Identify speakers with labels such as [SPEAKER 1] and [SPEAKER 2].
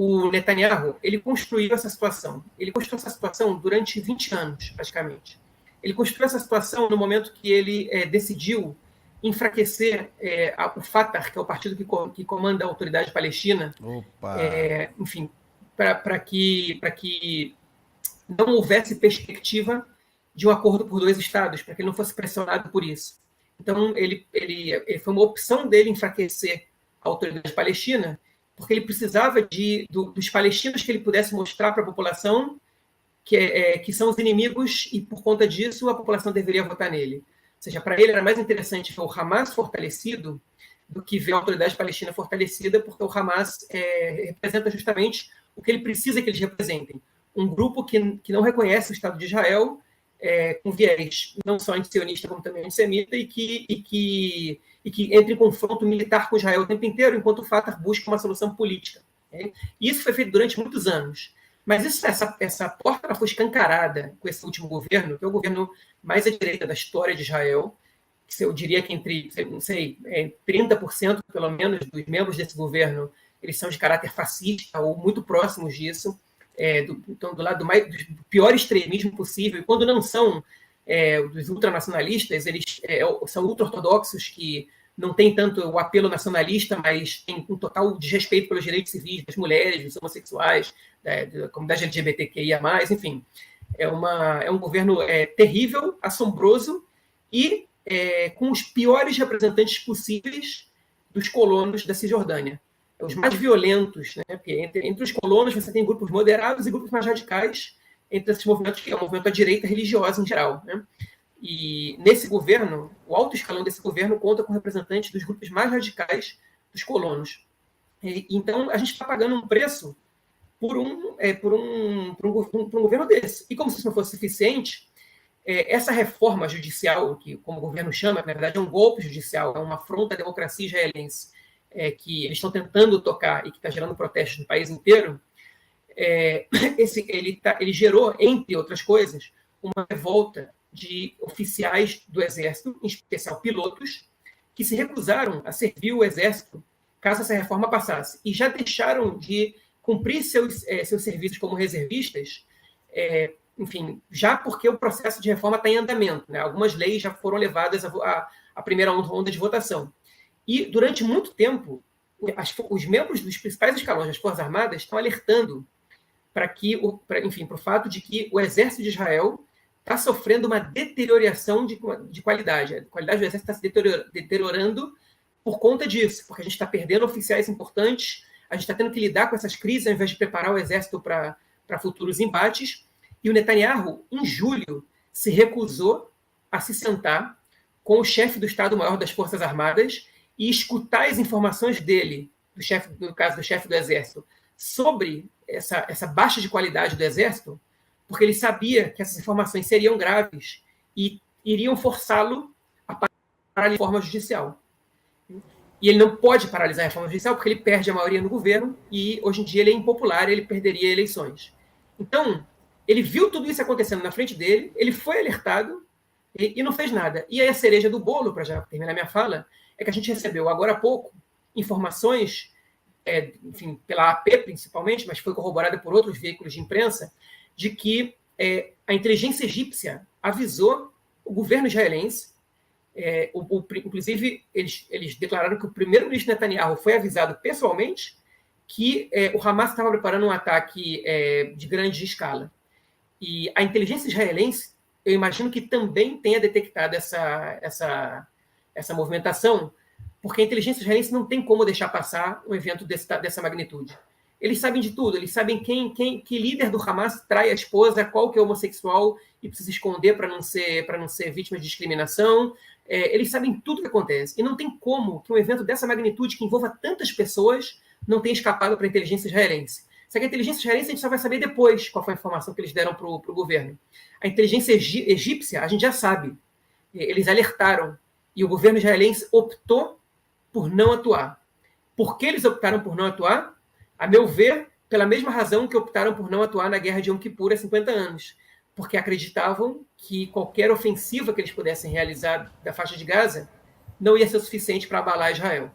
[SPEAKER 1] o Netanyahu, ele construiu essa situação. Ele construiu essa situação durante 20 anos, praticamente. Ele construiu essa situação no momento que ele decidiu enfraquecer o Fatah, que é o partido que comanda a autoridade palestina, enfim, para que não houvesse perspectiva de um acordo por dois estados, para que ele não fosse pressionado por isso. Então, ele foi uma opção dele enfraquecer a autoridade palestina, porque ele precisava dos palestinos que ele pudesse mostrar para a população que são os inimigos e, por conta disso, a população deveria votar nele. Ou seja, para ele era mais interessante ver o Hamas fortalecido do que ver a autoridade palestina fortalecida, porque o Hamas representa justamente o que ele precisa que eles representem. Um grupo que não reconhece o Estado de Israel, com viés não só antisionista, como também antissemita, e que entra em confronto militar com Israel o tempo inteiro, enquanto o Fatah busca uma solução política. E isso foi feito durante muitos anos. Mas essa porta ela foi escancarada com esse último governo, que é o governo mais à direita da história de Israel, que eu diria que entre, não sei, 30% pelo menos dos membros desse governo, eles são de caráter fascista ou muito próximos disso, do lado do pior extremismo possível, e quando não são dos ultranacionalistas, eles são ultra-ortodoxos que não tem tanto o apelo nacionalista, mas tem um total desrespeito pelos direitos civis das mulheres, dos homossexuais, da comunidade LGBTQIA+, enfim. É um governo terrível, assombroso e com os piores representantes possíveis dos colonos da Cisjordânia. Os mais violentos, né? Porque entre os colonos você tem grupos moderados e grupos mais radicais, entre esses movimentos, que é o movimento à direita religiosa em geral, né? E nesse governo, o alto escalão desse governo conta com representantes dos grupos mais radicais dos colonos. Então, a gente está pagando um preço por um governo desse. E como se isso não fosse suficiente, essa reforma judicial, que como o governo chama, na verdade é um golpe judicial, é uma afronta à democracia israelense, que eles estão tentando tocar e que está gerando protestos no país inteiro, ele gerou, entre outras coisas, uma revolta de oficiais do Exército, em especial pilotos, que se recusaram a servir o Exército caso essa reforma passasse, e já deixaram de cumprir seus serviços como reservistas, enfim, já porque o processo de reforma está em andamento, né? Algumas leis já foram levadas à primeira onda de votação. E, durante muito tempo, os membros dos principais escalões das Forças Armadas estão alertando para o fato de que o Exército de Israel está sofrendo uma deterioração de qualidade. A qualidade do Exército está se deteriorando por conta disso, porque a gente está perdendo oficiais importantes, a gente está tendo que lidar com essas crises ao invés de preparar o Exército para futuros embates. E o Netanyahu, em julho, se recusou a se sentar com o chefe do Estado-Maior das Forças Armadas e escutar as informações dele, no caso do chefe do Exército, sobre essa baixa de qualidade do Exército, porque ele sabia que essas informações seriam graves e iriam forçá-lo a paralisar a reforma judicial. E ele não pode paralisar a reforma judicial porque ele perde a maioria no governo e, hoje em dia, ele é impopular, ele perderia eleições. Então, ele viu tudo isso acontecendo na frente dele, ele foi alertado e não fez nada. E aí a cereja do bolo, para já terminar minha fala, é que a gente recebeu agora há pouco informações, enfim, pela AP principalmente, mas foi corroborada por outros veículos de imprensa, de que a inteligência egípcia avisou o governo israelense, inclusive eles declararam que o primeiro-ministro Netanyahu foi avisado pessoalmente que o Hamas estava preparando um ataque de grande escala. E a inteligência israelense, eu imagino que também tenha detectado essa movimentação, porque a inteligência israelense não tem como deixar passar um evento dessa magnitude. Eles sabem de tudo, eles sabem que líder do Hamas trai a esposa, qual que é homossexual e precisa esconder para não ser vítima de discriminação. Eles sabem tudo o que acontece. E não tem como que um evento dessa magnitude, que envolva tantas pessoas, não tenha escapado para a inteligência israelense. Só que a inteligência israelense a gente só vai saber depois qual foi a informação que eles deram para o governo. A inteligência egípcia, a gente já sabe. Eles alertaram. E o governo israelense optou por não atuar. Por que eles optaram por não atuar? A meu ver, pela mesma razão que optaram por não atuar na Guerra de Yom Kippur há 50 anos. Porque acreditavam que qualquer ofensiva que eles pudessem realizar da faixa de Gaza não ia ser suficiente para abalar Israel.